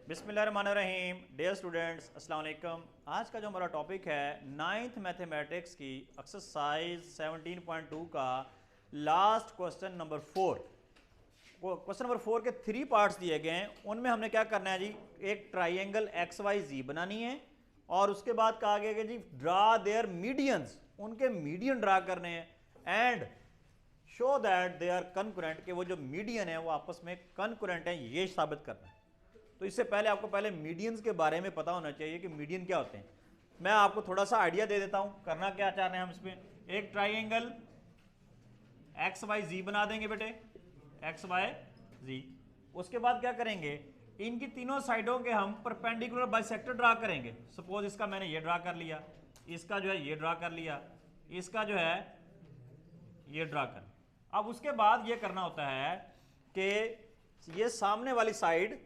बिस्मिल्लाहिर्रहमानिर्रहीम। Dear students, अस्सलाम वालेकुम। आज का जो हमारा टॉपिक है नाइन्थ मैथमेटिक्स की एक्सरसाइज 17.2 का last question number 4। Question number 4 के 3 पार्ट्स दिए गए हैं। उनमें हमने क्या करना है जी, एक ट्राइंगल XYZ बनानी है और उसके बाद कहा गया कि जी ड्रा देयर मीडियंस, उनके मीडियन ड्रा करने हैं and show that they are concurrent, कि वो जो मीडियन है वो आपस में कनकुरेंट है, ये साबित करना है। तो इससे पहले आपको पहले मीडियंस के बारे में पता होना चाहिए कि मीडियन क्या होते हैं। मैं आपको थोड़ा सा आइडिया दे देता हूं, करना क्या चाह रहे हैं हम इसमें। एक ट्राइंगल XYZ बना देंगे बेटे, XYZ। उसके बाद क्या करेंगे, इनकी तीनों साइडों के हम परपेंडिकुलर बाइसेक्टर ड्रा करेंगे। सपोज इसका मैंने ये ड्रा कर लिया, इसका जो है ये ड्रा कर लिया, इसका जो है ये ड्रा कर लिया। अब उसके बाद ये करना होता है कि ये सामने वाली साइड,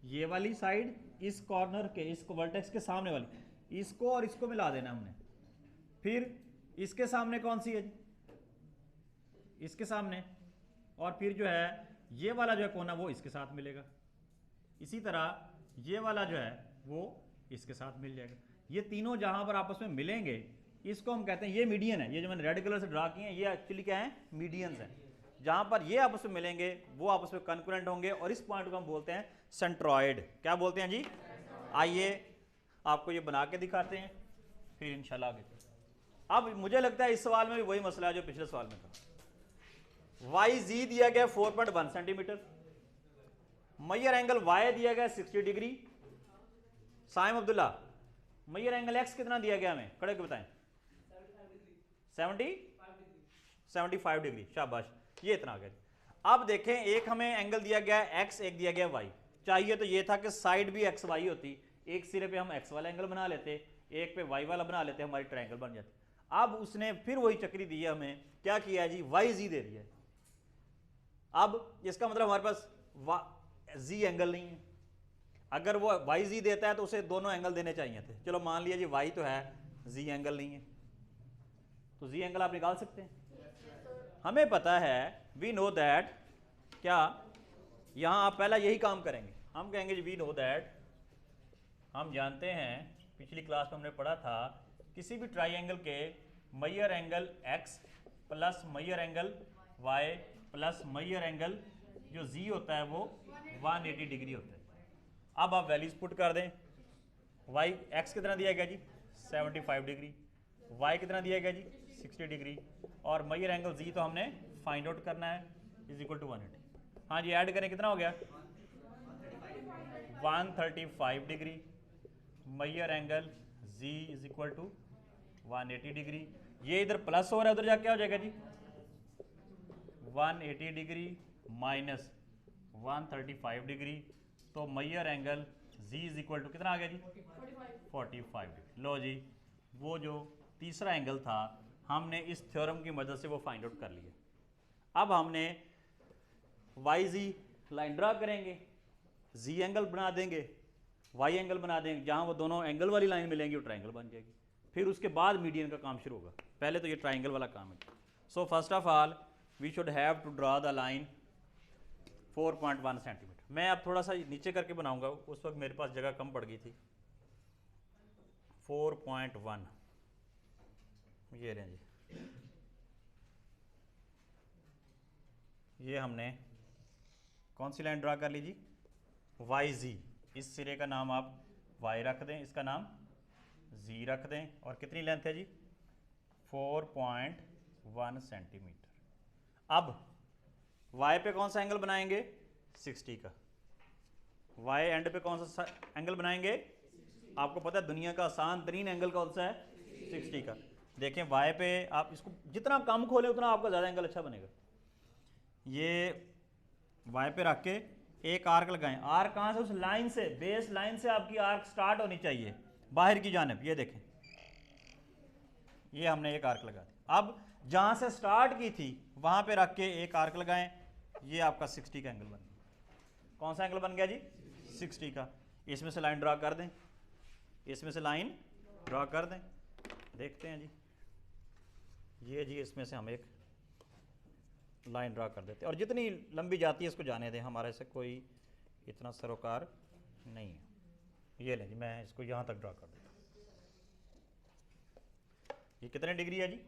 ये वाली साइड इस कॉर्नर के, इस वर्टेक्स के सामने वाली, इसको और इसको मिला देना हमने। फिर इसके सामने कौन सी है जी, इसके सामने, और फिर जो है ये वाला जो है कोना वो इसके साथ मिलेगा। इसी तरह ये वाला जो है वो इसके साथ मिल जाएगा। ये तीनों जहां पर आपस में मिलेंगे इसको हम कहते हैं, ये मीडियन है। ये जो मैंने रेड कलर से ड्रा किए हैं ये एक्चुअली क्या है, मीडियंस हैं। जहां पर ये आपस में मिलेंगे वो आपस में कनकुरेंट होंगे और इस पॉइंट को हम बोलते हैं सेंट्रॉइड। क्या बोलते हैं जी, आइए आपको ये बना के दिखाते हैं फिर इंशाल्लाह आगे। अब मुझे लगता है इस सवाल में भी वही मसला है जो पिछले सवाल में था। YZ दिया गया 4.1 सेंटीमीटर, मैयर एंगल Y दिया गया 60 degree. Saim Abdullah, measure angle X कितना दिया गया हमें, खड़े के बताएं। 75 डिग्री, शाबाश, ये इतना आ गया। अब देखें, एक हमें एंगल दिया गया X, एक दिया गया Y। चाहिए तो ये था कि साइड भी XY होती, एक सिरे पे हम X वाला एंगल बना लेते, एक पे Y वाला बना लेते, हमारी ट्रायंगल बन जाती। अब उसने फिर वही चक्री दी है, हमें क्या किया है जी, YZ दे दिया है। अब इसका मतलब हमारे पास Z एंगल नहीं है। अगर वो YZ देता है तो उसे दोनों एंगल देने चाहिए थे। चलो मान लिया जी Y तो है, Z एंगल नहीं है, तो Z एंगल आप निकाल सकते हैं। हमें पता है, वी नो दैट, क्या यहां आप पहला यही काम करेंगे, हम कहेंगे जी वी नो दैट, हम जानते हैं, पिछली क्लास में हमने पढ़ा था, किसी भी ट्राइंगल के measure angle X plus measure angle Y plus measure angle जो Z होता है वो 180 डिग्री होता है। अब आप वैल्यूज पुट कर दें। X कितना दिया गया जी, 75 डिग्री, Y कितना दिया गया जी, 60 डिग्री, और मैयर एंगल Z तो हमने फाइंड आउट करना है, इज इक्वल टू 180। हाँ जी, ऐड करें, कितना हो गया, 135 degree. Measure angle Z is equal to 180 degree. ये इधर प्लस हो रहा है, उधर जाके क्या हो जाएगा जी, 180 डिग्री माइनस 135 डिग्री, तो measure angle Z is equal to कितना आ गया जी, 45 डिग्री। लो जी, वो जो तीसरा एंगल था हमने इस थ्योरम की मदद से वो फाइंड आउट कर लिया। अब हमने YZ लाइन ड्रा करेंगे, Z एंगल बना देंगे, Y एंगल बना देंगे, जहां वो दोनों एंगल वाली लाइन मिलेंगी वो ट्राइंगल बन जाएगी। फिर उसके बाद मीडियन का काम शुरू होगा, पहले तो ये ट्राइंगल वाला काम है। So first of all we should have to draw the line 4.1 centimetre. मैं अब थोड़ा सा नीचे करके बनाऊंगा, उस वक्त मेरे पास जगह कम पड़ गई थी। 4.1 ये रहे जी, ये हमने कौन सी लाइन ड्रा कर ली जी, YZ। इस सिरे का नाम आप Y रख दें, इसका नाम Z रख दें, और कितनी लेंथ है जी, 4.1 सेंटीमीटर। अब Y पे कौन सा एंगल बनाएंगे, 60 का। Y एंड पे कौन सा एंगल बनाएंगे, आपको पता है दुनिया का आसान तरीन एंगल कौन सा है, 60 का। देखें Y पे आप इसको जितना कम खोलें उतना आपका ज़्यादा एंगल अच्छा बनेगा। ये Y पे रख के एक आर्क लगाएं। आर्क कहाँ से, उस लाइन से, बेस लाइन से आपकी आर्क स्टार्ट होनी चाहिए बाहर की जानिब। ये देखें, ये हमने एक आर्क लगा दी। अब जहां से स्टार्ट की थी वहां पे रख के एक आर्क लगाएं, ये आपका 60 का एंगल बन गया। कौन सा एंगल बन गया जी, 60 का। इसमें से लाइन ड्रा कर दें, इसमें से लाइन ड्रा कर दें, देखते हैं जी, ये जी इसमें से हम एक लाइन ड्रा कर देते हैं, और जितनी लंबी जाती है इसको जाने दें, हमारे से कोई इतना सरोकार नहीं है। ये लें जी, मैं इसको यहाँ तक ड्रा कर देता हूँ। ये कितने डिग्री है जी?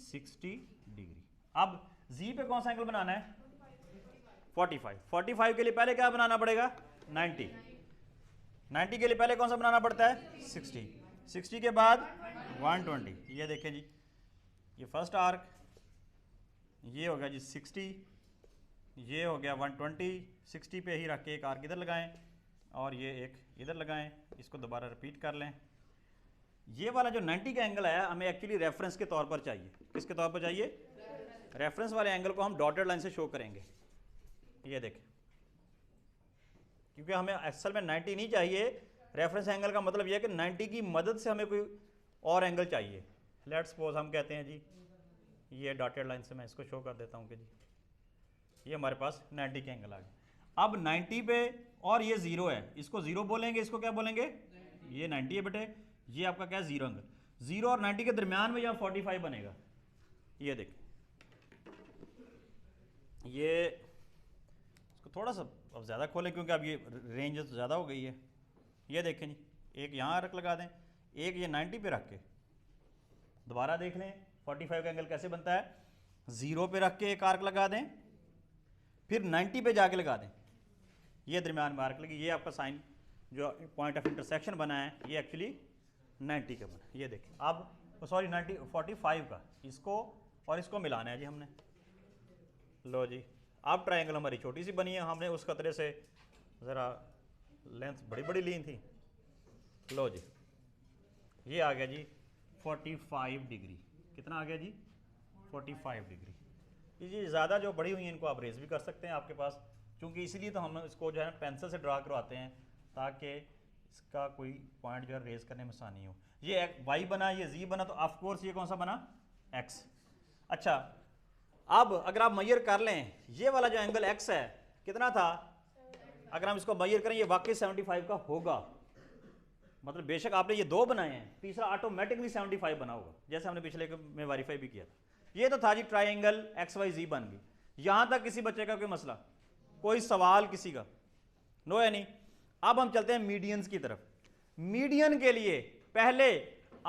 60 डिग्री। अब जी पे कौन सा एंगल बनाना है? 45। 45 के लिए पहले क्या बनाना पड़ेगा? 90। 90 के लिए पहले कौन सा बनाना पड़ता है? 60। 60 के बाद 120। ये देखें जी, ये फर्स्ट आर्क, ये हो गया जी 60, ये हो गया 120। 60 पे ही रख के एक आर्क इधर लगाएं और ये एक इधर लगाएं। इसको दोबारा रिपीट कर लें। ये वाला जो 90 का एंगल है हमें एक्चुअली रेफरेंस के तौर पर चाहिए। किसके तौर पर चाहिए? रेफरेंस वाले एंगल को हम डॉटेड लाइन से शो करेंगे। ये देखें, क्योंकि हमें असल में 90 नहीं चाहिए। रेफरेंस एंगल का मतलब यह है कि 90 की मदद से हमें कोई और एंगल चाहिए। लेट्स सपोज हम कहते हैं जी, ये डॉटेड लाइन से मैं इसको शो कर देता हूँ कि जी ये हमारे पास 90 के एंगल आ गए। अब 90 पे और ये 0 है, इसको 0 बोलेंगे, इसको क्या बोलेंगे? ये 90 है बेटे, ये आपका क्या है? 0 एंगल। 0 और 90 के दरमियान में यहाँ 45 बनेगा। ये देखें, ये इसको थोड़ा सा अब ज़्यादा खोलें क्योंकि अब ये रेंज तो ज़्यादा हो गई है। ये देखें जी, एक यहाँ रख लगा दें, एक ये 90 पे रख के दोबारा देख लें 45 का एंगल कैसे बनता है। 0 पे रख के एक आर्क लगा दें, फिर 90 पे जाके लगा दें, ये दरमियान में आर्क लगी। ये आपका साइन जो पॉइंट ऑफ इंटरसेक्शन बना है ये एक्चुअली 90 का बना। ये देखें, अब सॉरी 45 का, इसको और इसको मिलाना है जी हमने। लो जी, अब ट्रायंगल हमारी छोटी सी बनी है, हमने उस खतरे से ज़रा लेंथ बड़ी बड़ी ली थी। लो जी, ये आ गया जी 45 डिग्री। कितना आ गया जी? 45 डिग्री। ये ज़्यादा जो बड़ी हुई हैं इनको आप रेज भी कर सकते हैं आपके पास, क्योंकि इसीलिए तो हम इसको जो है पेंसिल से ड्रा करवाते हैं ताकि इसका कोई पॉइंट जो है रेज करने में आसानी हो। ये वाई बना, ये जी बना, तो ऑफ कोर्स ये कौन सा बना? एक्स। अच्छा, अब अगर आप मैयर कर लें, ये वाला जो एंगल एक्स है कितना था? अगर हम इसको मैयर करें ये वाकई 75 का होगा। मतलब बेशक आपने ये 2 बनाए हैं, तीसरा ऑटोमेटिकली 75 बना होगा, जैसे हमने पिछले में वेरीफाई भी किया था। ये तो था जी ट्राइंगल XYZ बन गई। यहां तक किसी बच्चे का कोई मसला, कोई सवाल किसी का? नो है नहीं। अब हम चलते हैं मीडियंस की तरफ। मीडियन के लिए पहले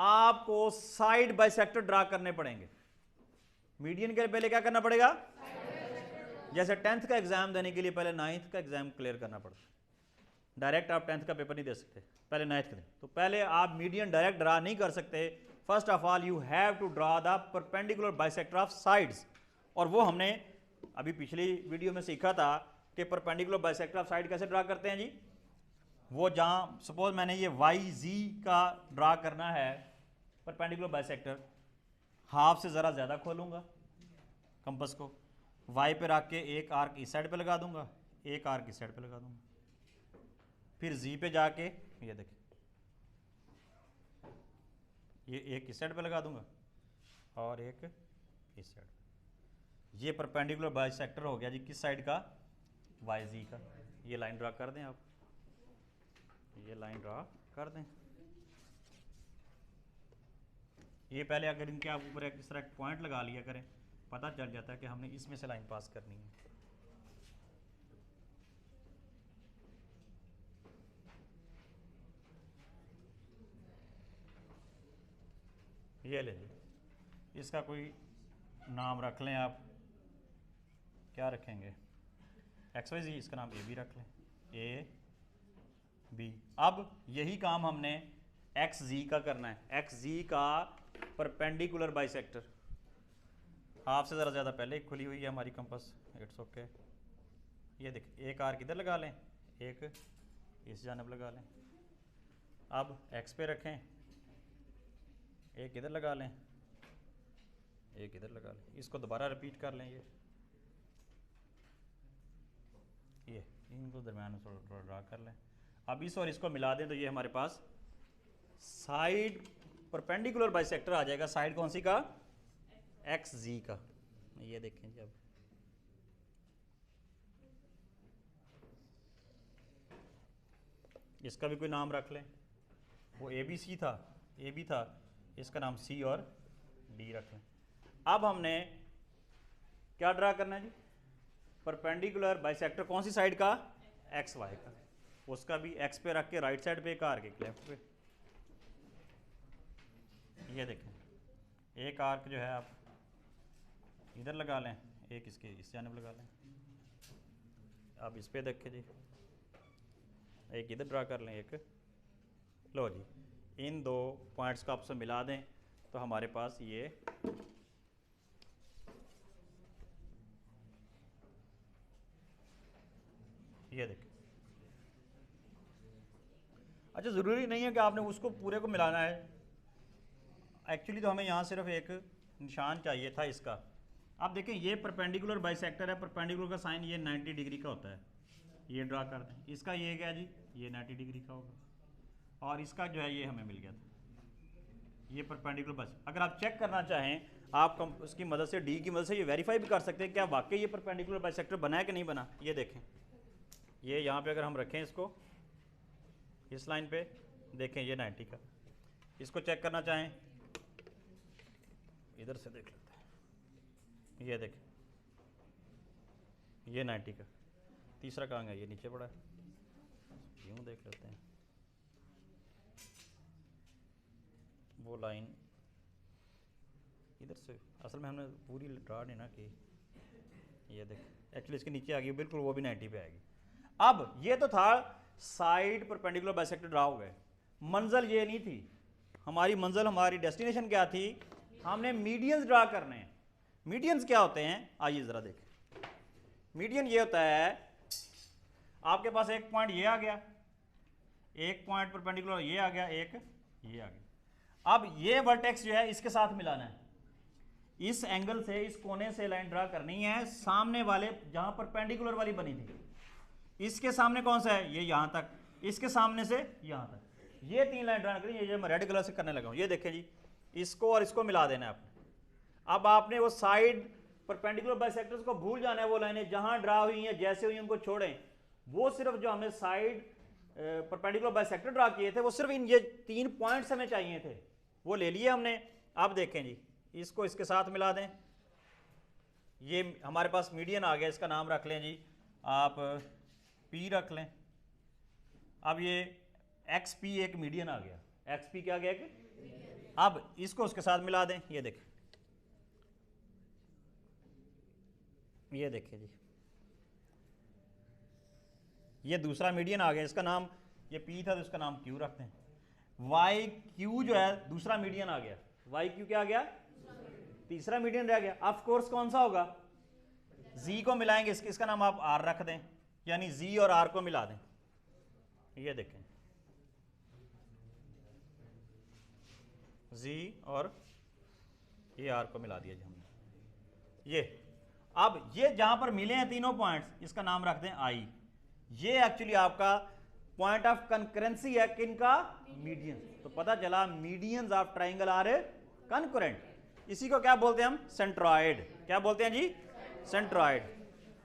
आपको साइड बाइसेक्टर ड्रा करने पड़ेंगे। मीडियन के लिए पहले क्या करना पड़ेगा? जैसे 10th का एग्जाम देने के लिए पहले 9th का एग्जाम क्लियर करना पड़ता है। डायरेक्ट आप 10th का पेपर नहीं दे सकते, पहले 9th का दें। तो पहले आप मीडियन डायरेक्ट ड्रा नहीं कर सकते। First of all you have to draw the perpendicular bisector of sides. और वो हमने अभी पिछली वीडियो में सीखा था कि परपेंडिकुलर बाइसेक्टर ऑफ साइड कैसे ड्रा करते हैं जी। वो जहाँ सपोज मैंने ये YZ का ड्रा करना है परपेंडिकुलर बाइसेक्टर, हाफ से ज़रा ज़्यादा खोलूँगा कंपस को, Y पे रख के एक आर्क इस साइड पे लगा दूंगा, एक आर्क इस साइड पे लगा दूंगा, फिर Z पे जाके ये देखें ये एक इस साइड पे लगा दूंगा और एक इस साइड। ये परपेंडिकुलर बाइसेक्टर हो गया जी किस साइड का? YZ का। ये लाइन ड्रा कर दें आप, ये लाइन ड्रा कर दें। ये पहले अगर इनके आप ऊपर इस तरह एक पॉइंट लगा लिया करें, पता चल जाता है कि हमने इसमें से लाइन पास करनी है। ये ले लीजिए, इसका कोई नाम रख लें आप, क्या रखेंगे? XYZ, इसका नाम AB रख लें, AB। अब यही काम हमने XZ का करना है। XZ का परपेंडिकुलर बाइसेक्टर, हाफ से ज़रा ज़्यादा पहले खुली हुई है हमारी कंपास, इट्स ओके। ये देख, एक आर्क इधर लगा लें, एक इस जानब लगा लें। अब X पे रखें, एक इधर लगा लें, एक इधर लगा लें। इसको दोबारा रिपीट कर लें। ये इनको दरम्यान में थोड़ा ड्रा कर लें। अब इस और इसको मिला दें तो ये हमारे पास साइड परपेंडिकुलर बाइसेक्टर आ जाएगा। साइड कौन सी का? XZ का। ये देखें जी, अब इसका भी कोई नाम रख लें। वो ABC था, AB था, इसका नाम C और D रख लें। अब हमने क्या ड्रा करना है जी? परपेंडिकुलर बाइसेक्टर कौन सी साइड का? XY का। उसका भी एक्स पे रख के राइट साइड पे, एक आर्क एक लेफ्ट पे। ये देखें, एक आर्क जो है आप इधर लगा लें, एक इसके इस जानब लगा लें। आप इस पे देखें जी, एक इधर ड्रा कर लें, एक लो जी, इन दो पॉइंट्स को आपस में मिला दें तो हमारे पास ये देखें। अच्छा, ज़रूरी नहीं है कि आपने उसको पूरे को मिलाना है, एक्चुअली तो हमें यहाँ सिर्फ एक निशान चाहिए था इसका। आप देखें ये परपेंडिकुलर बाइसेक्टर है, परपेंडिकुलर का साइन ये 90 डिग्री का होता है, ये ड्रा कर दें। इसका ये क्या जी, ये 90 डिग्री का होगा, और इसका जो है ये हमें मिल गया था, ये परपेंडिकुलर बस। अगर आप चेक करना चाहें आप उसकी मदद से, डी की मदद से ये वेरीफाई भी कर सकते हैं क्या वाकई ये परपेंडिकुलर बाइसेक्टर बना है कि नहीं बना। ये देखें, ये यहाँ पे अगर हम रखें इसको इस लाइन पे, देखें ये 90 का। इसको चेक करना चाहें इधर से देख लेते हैं, ये देखें ये 90 का। तीसरा कहाँ गया, ये नीचे पड़ा है, यूँ देख लेते हैं। वो लाइन इधर से, असल में हमने पूरी ड्रा नहीं ना की, ये देख एक्चुअली इसके नीचे आ गई बिल्कुल, वो भी 90 पे आएगी। अब ये तो था साइड परपेंडिकुलर बाइसेक्टर ड्रा हो गए, मंजिल ये नहीं थी हमारी। मंजिल, हमारी डेस्टिनेशन क्या थी, हमने मीडियंस ड्रा करने हैं। मीडियंस क्या होते हैं, आइए ज़रा देखें। मीडियन ये होता है, आपके पास एक पॉइंट ये आ गया, एक पॉइंट परपेंडिकुलर ये आ गया, एक ये आ गया। अब ये वर्टेक्स जो है इसके साथ मिलाना है, इस एंगल से, इस कोने से लाइन ड्रा करनी है, सामने वाले जहां परपेंडिकुलर वाली बनी थी, इसके सामने कौन सा है, ये यहां तक, इसके सामने से यहां तक, ये तीन लाइन ड्रा करें। ये मैं रेड कलर से करने लगा हूं, ये देखें जी, इसको और इसको मिला देना है आपने। अब आपने वो साइड परपेंडिकुलर बाइसेक्टर्स को भूल जाना है, वो लाइनें जहां ड्रा हुई हैं जैसे हुई उनको छोड़ें। वो सिर्फ जो हमने साइड परपेंडिकुलर बाइसेक्टर ड्रा किए थे, वो सिर्फ इन ये 3 पॉइंट्स हमें चाहिए थे, वो ले लिए हमने। अब देखें जी, इसको इसके साथ मिला दें, ये हमारे पास मीडियन आ गया, इसका नाम रख लें जी आप पी रख लें। अब ये एक्स पी एक मीडियन आ गया, एक्स पी क्या गया कि, अब इसको उसके साथ मिला दें, ये देखें, ये देखिए जी, ये दूसरा मीडियन आ गया, इसका नाम ये पी था तो इसका नाम क्यू रखते हैं। वाई क्यू जो है दूसरा मीडियन आ गया, वाई क्यू क्या आ गया, तीसरा मीडियन रह गया। ऑफ कोर्स कौन सा होगा, जी को मिलाएंगे, इसका नाम आप आर रख दें, यानी जी और आर को मिला दें। ये देखें, जी और ये आर को मिला दिया जी हमने। ये अब ये जहां पर मिले हैं तीनों पॉइंट्स, इसका नाम रख दें आई। ये एक्चुअली आपका पॉइंट ऑफ कंकरेंसी है किनका, मीडियंस। तो पता चला medians of triangle are concurrent. इसी को क्या बोलते हैं हम, सेंट्रॉइड। क्या बोलते हैं जी, सेंट्रॉइड।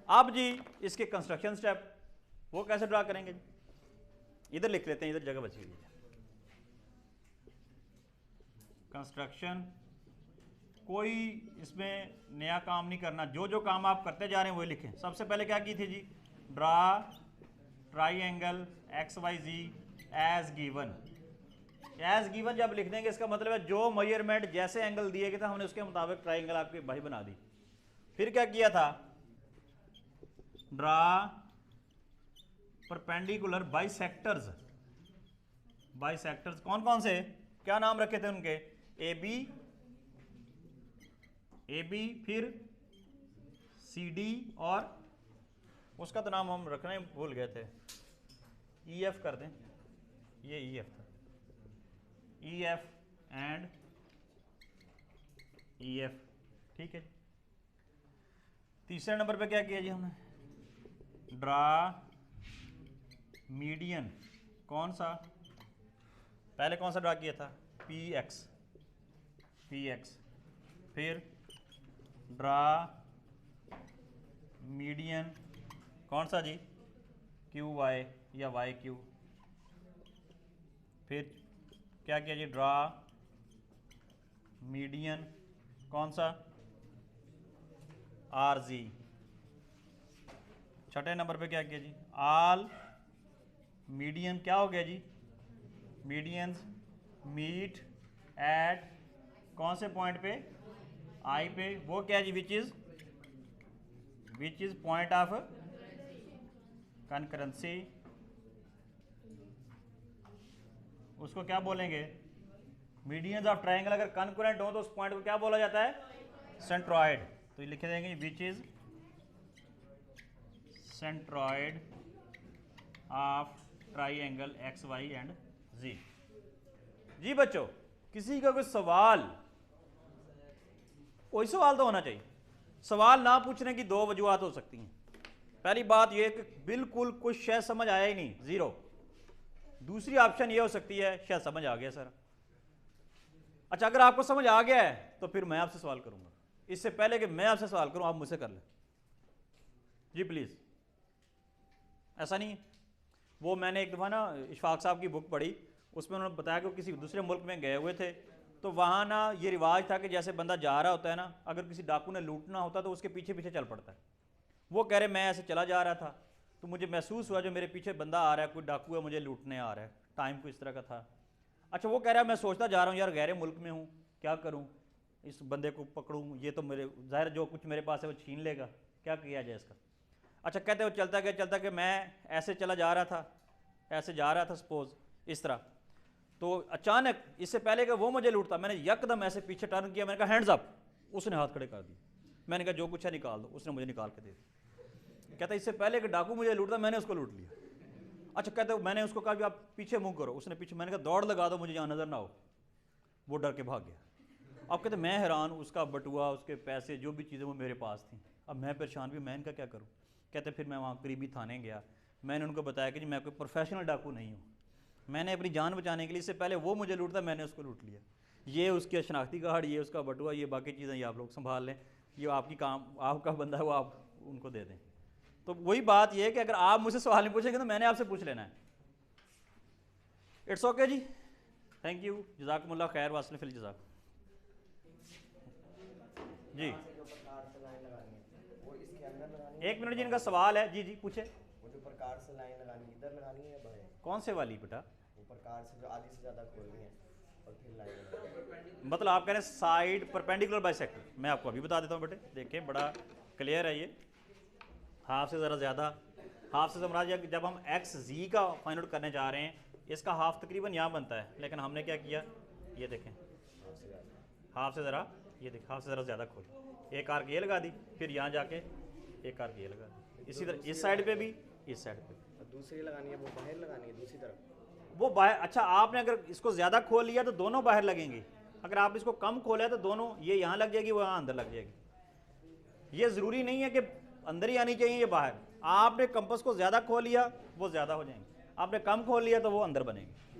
अब जी इसके कंस्ट्रक्शन स्टेप वो कैसे ड्रा करेंगे, इधर लिख लेते हैं, इधर जगह बची हुई है। कंस्ट्रक्शन, कोई इसमें नया काम नहीं करना, जो जो काम आप करते जा रहे हैं वही लिखें। सबसे पहले क्या की थी जी, ड्रा ट्राइंगल एक्स वाई जी एज गिवन। एज गिवन जब लिख देंगे इसका मतलब है जो मेजरमेंट जैसे एंगल दिए गए थे हमने उसके मुताबिक ट्राइंगल आपके भाई बना दी। फिर क्या किया था, ड्रा परपेंडिकुलर बाइसेक्टर्स। बाइसेक्टर्स कौन कौन से, क्या नाम रखे थे उनके, ए बी, फिर सी डी, और उसका तो नाम हम रखना ही भूल गए थे, ई एफ कर दें, ये ई एफ था, E F and E F. ठीक है, तीसरे नंबर पे क्या किया जी हमने, ड्रा मीडियन। कौन सा, पहले कौन सा ड्रा किया था, पी एक्स, फिर ड्रा मीडियन कौन सा जी, क्यू वाई या वाई क्यू। फिर क्या किया जी, ड्रा मीडियन कौन सा, आर जी। छठे नंबर पे क्या किया जी, ऑल मीडियन क्या हो गया जी, मीडियंस मीट एट कौन से पॉइंट पे, आई पे, वो क्या जी, which is point of concurrency, उसको क्या बोलेंगे, मीडियंस ऑफ ट्रायंगल अगर कनकरेंट हो तो उस पॉइंट को क्या बोला जाता है, सेंट्रॉइड। तो ये लिखे देंगे which is centroid of triangle X Y and G. जी बच्चों, किसी का कोई सवाल तो होना चाहिए। सवाल ना पूछने की दो वजूहत हो सकती हैं। पहली बात यह कि बिल्कुल कुछ शायद समझ आया ही नहीं, जीरो। दूसरी ऑप्शन ये हो सकती है शायद समझ आ गया सर। अच्छा, अगर आपको समझ आ गया है तो फिर मैं आपसे सवाल करूंगा। इससे पहले कि मैं आपसे सवाल करूं आप मुझसे कर लें जी प्लीज। ऐसा नहीं है। वो मैंने एक दफ़ा ना इशफाक साहब की बुक पढ़ी, उसमें उन्होंने बताया कि वो किसी दूसरे मुल्क में गए हुए थे, तो वहाँ ना ये रिवाज था कि जैसे बंदा जा रहा होता है ना, अगर किसी डाकू ने लूटना होता तो उसके पीछे पीछे चल पड़ता है। वो कह रहे मैं ऐसे चला जा रहा था तो मुझे महसूस हुआ जो मेरे पीछे बंदा आ रहा है, कोई डाकू है, मुझे लूटने आ रहा है। टाइम को इस तरह का था। अच्छा, वो कह रहा है मैं सोचता जा रहा हूँ यार गहरे मुल्क में हूँ, क्या करूँ, इस बंदे को पकड़ूँ, ये तो मेरे ज़ाहिर जो कुछ मेरे पास है वो छीन लेगा, क्या किया जाए इसका। अच्छा, कहते वो चलता गया मैं ऐसे चला जा रहा था, ऐसे जा रहा था सपोज इस तरह, तो अचानक इससे पहले कि वो मुझे लूटता मैंने यकदम ऐसे पीछे टर्न किया, मैंने कहा हैंड्स अप, उसने हाथ खड़े कर दिए। मैंने कहा जो कुछ है निकाल दो, उसने मुझे निकाल के दे दिया। कहता इससे पहले कि डाकू मुझे लूटता मैंने उसको लूट लिया। अच्छा, कहते मैंने उसको कहा भी आप पीछे मुंह करो, उसने पीछे, मैंने कहा दौड़ लगा दो मुझे यहाँ नजर ना हो, वो डर के भाग गया। अब कहते मैं हैरान, उसका बटुआ, उसके पैसे, जो भी चीज़ें वो मेरे पास थी। अब मैं परेशान भी, मैं इनका क्या करूँ। कहते फिर मैं वहाँ करीबी थाने गया, मैंने उनको बताया कि जी मैं कोई प्रोफेशनल डाकू नहीं हूँ, मैंने अपनी जान बचाने के लिए, इससे पहले वो मुझे लूटता मैंने उसको लूट लिया, ये उसकी शनाख्ती कार्ड, ये उसका बटुआ, ये बाकी चीज़ें ये आप लोग संभाल लें, ये आपकी काम, आपका बंदा है वो आप उनको दे दें। तो वही बात ये है कि अगर आप मुझसे सवाल नहीं पूछेंगे तो मैंने आपसे पूछ लेना है। इट्स ओके जी, थैंक यू, जज़ाकुमुल्लाह खैर, वास्ल फिल जज़ाक जी। एक मिनट जी, इनका सवाल है जी। जी पूछे। वो जो प्रकार से लाइन लगानी है, इधर लगानी है या बाहर? कौन से वाली बेटा? वो प्रकार से जो आधी से ज़्यादा खोलनी है और फिर लाइन लगानी। मतलब आप कह रहे हैं साइड परपेंडिकुलर बाइसेक्टर। मैं आपको अभी बता देता हूँ बेटे, देखिए बड़ा क्लियर है ये। हाफ से ज़रा ज़्यादा, हाफ से समझा कि जब हम एक्स जी का फाइंड आउट करने जा रहे हैं, इसका हाफ तकरीबन यहाँ बनता है, लेकिन हमने क्या किया, ये देखें हाफ से ज़रा, ये देखें हाफ से ज़रा ज़्यादा खोल, एक आर्क ये लगा दी, फिर यहाँ जाके एक आर्क ये लगा दी, इसी तरह इस साइड पे भी, इस साइड पे भी। दूसरी लगानी है वो बाहर लगानी है दूसरी तरफ, वो बाहर। अच्छा, आपने अगर इसको ज़्यादा खोल लिया तो दोनों बाहर लगेंगी, अगर आप इसको कम खोला तो दोनों, ये यहाँ लग जाएगी वो यहाँ अंदर लग जाएगी। ये ज़रूरी नहीं है कि अंदर ही आनी चाहिए ये बाहर। आपने कंपास को ज़्यादा खोल लिया वो ज़्यादा हो जाएंगे, आपने कम खोल लिया तो वो अंदर बनेंगे।